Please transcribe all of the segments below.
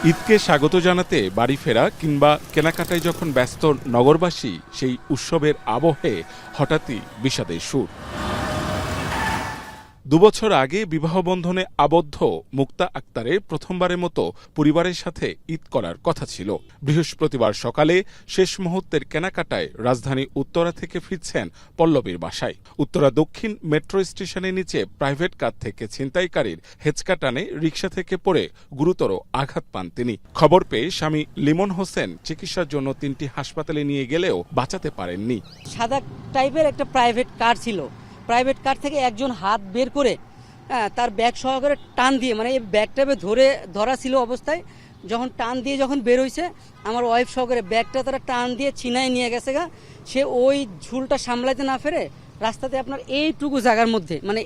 ঈদকে স্বাগত জানাতে বাড়ি ফেরা কিংবা কেনাকাটায় যখন ব্যস্ত নগরবাসী, সেই উৎসবের আবহে হঠাৎই বিষাদের সুর। ২ বছর আগে বিবাহবন্ধনে আবদ্ধ মুক্তা আক্তারের প্রথমবারের মতো পরিবারের সাথে ঈদ করার কথা ছিল। বৃহস্পতিবার সকালে শেষ মুহূর্তের কেনাকাটায় রাজধানী উত্তরা থেকে ফিরছেন পল্লবীর বাসায়। উত্তরা দক্ষিণ মেট্রো স্টেশনের নিচে প্রাইভেট কার থেকে ছিনতাইকারীর হেঁচকা টানে রিকশা থেকে পড়ে গুরুতর আঘাত পান তিনি। খবর পেয়ে স্বামী লিমন হোসেন চিকিৎসার জন্য ৩টি হাসপাতালে নিয়ে গেলেও বাঁচাতে পারেননি। সাদা টাইপের একটা প্রাইভেট কার ছিল, প্রাইভেট কার থেকে একজন হাত বের করে তার ব্যাগ সহকারে টান দিয়ে, মানে এই ব্যাগটা ধরা ছিল অবস্থায়, যখন টান দিয়ে যখন বের হয়েছে, আমার ওয়াইফ সহকারে ব্যাগটা তারা টান দিয়ে ছিনায় নিয়ে গেছে গা। সে ওই ঝুলটা সামলাইতে না ফেরে রাস্তাতে আপনার এইটুকু জায়গার মধ্যে, মানে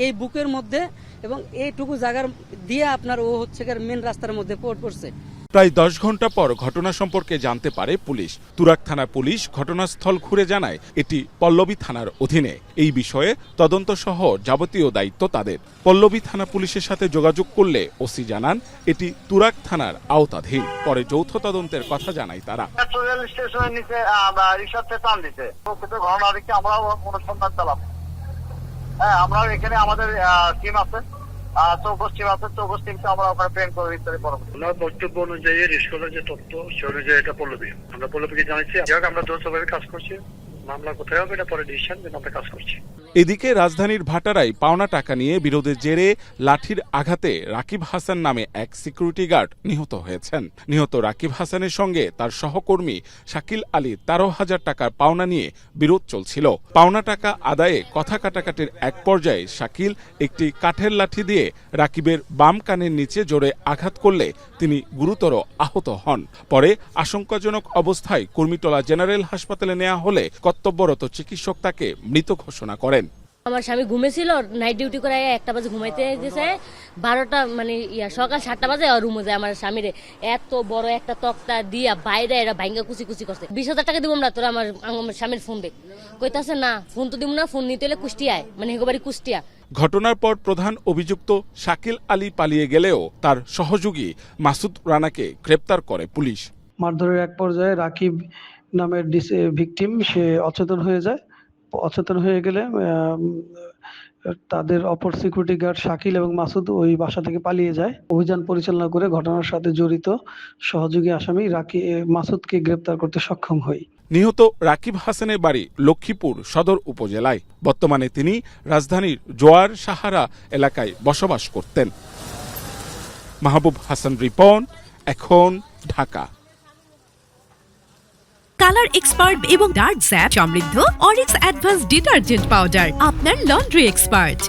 এই বুকের মধ্যে এবং এইটুকু জায়গার দিয়ে আপনার ও হচ্ছে মেন রাস্তার মধ্যে পড়ছে। প্রায় ১০ ঘন্টা পর ঘটনা সম্পর্কে জানতে পারে পুলিশ। তুরাগ থানা পুলিশ ঘটনাস্থল ঘুরে জানায় এটি পল্লবী থানার অধীনে। এই বিষয়ে তদন্ত সহ যাবতীয় দায়িত্ব তাদের। পল্লবী থানা পুলিশের সাথে যোগাযোগ করলে ওসি জানান এটি তুরাগ থানার আওতাধীন। পরে যৌথ তদন্তের কথা জানায় তারা। আমরা এখানে আমাদের টিম আছে, বক্তব্য অনুযায়ী রিস্কলার যে তথ্য সে অনুযায়ী এটা পল্লবী, আমরা পল্লবীকে জানাচ্ছি। আমরা দ্রুতভাবে কাজ করছি, মামলা কোথায় হবে এটা পরে ডিসিশন নিয়ে আমরা কাজ করছি। এদিকে রাজধানীর ভাটারায় পাওনা টাকা নিয়ে বিরোধের জেরে লাঠির আঘাতে রাকিব হাসান নামে এক সিকিউরিটি গার্ড নিহত হয়েছেন। নিহত রাকিব হাসানের সঙ্গে তার সহকর্মী শাকিল আলী ১৩,০০০ টাকার পাওনা নিয়ে বিরোধ চলছিল। পাওনা টাকা আদায়ে কথা কাটাকাটির এক পর্যায়ে শাকিল একটি কাঠের লাঠি দিয়ে রাকিবের বাম কানের নিচে জোরে আঘাত করলে তিনি গুরুতর আহত হন। পরে আশঙ্কাজনক অবস্থায় কুর্মিটোলা জেনারেল হাসপাতালে নেওয়া হলে কর্তব্যরত চিকিৎসক তাকে মৃত ঘোষণা করেন। আমার স্বামী ঘুমেছিল, নাইট ডিউটি করে ১টা বাজে ঘুমাইতে গেছে, 12টা মানে সকাল 7টা বাজে রুমে যায়। আমার স্বামীরে এত বড় একটা তক্তা দিয়া বাইরে এরা ভাঙ্গা কুচি করছে। ২০,০০০ টাকা দিব না তোরা, আমার স্বামীর ফোন দেখ কইতাছে না, ফোন তো দিব না, ফোন নিতে হলে কুষ্টিয়ায়, মানে হেগোবাড়ি কুষ্টিয়া। ঘটনার পর প্রধান অভিযুক্ত শাকিল আলী পালিয়ে গেলেও তার সহযোগী মাসুদ রানাকে গ্রেপ্তার করে পুলিশ। মারধরের এক পর্যায়ে রাকিব নামের ভিকটিম সে অচেতন হয়ে গেলে তাদের অপর সিকিউরিটি গার্ড শাকিল এবং মাসুদ ওই বাসা থেকে পালিয়ে যায়। অভিযান পরিচালনা করে ঘটনার সাথে জড়িত সহযোগী আসামি মাসুদকে গ্রেপ্তার করতে সক্ষম হয়। নিহত রাকিব হাসানের বাড়ি লক্ষ্মীপুর সদর উপজেলায়। বর্তমানে তিনি রাজধানীর জোয়ার সাহারা এলাকায় বসবাস করতেন। মাহবুব হাসান রিপন, এখন, ঢাকা। কালার এক্সপার্ট এবং ডার্ক জ্যাপ সমৃদ্ধ অরিক্স অ্যাডভান্স ডিটারজেন্ট পাউডার, আপনার লন্ড্রি এক্সপার্ট।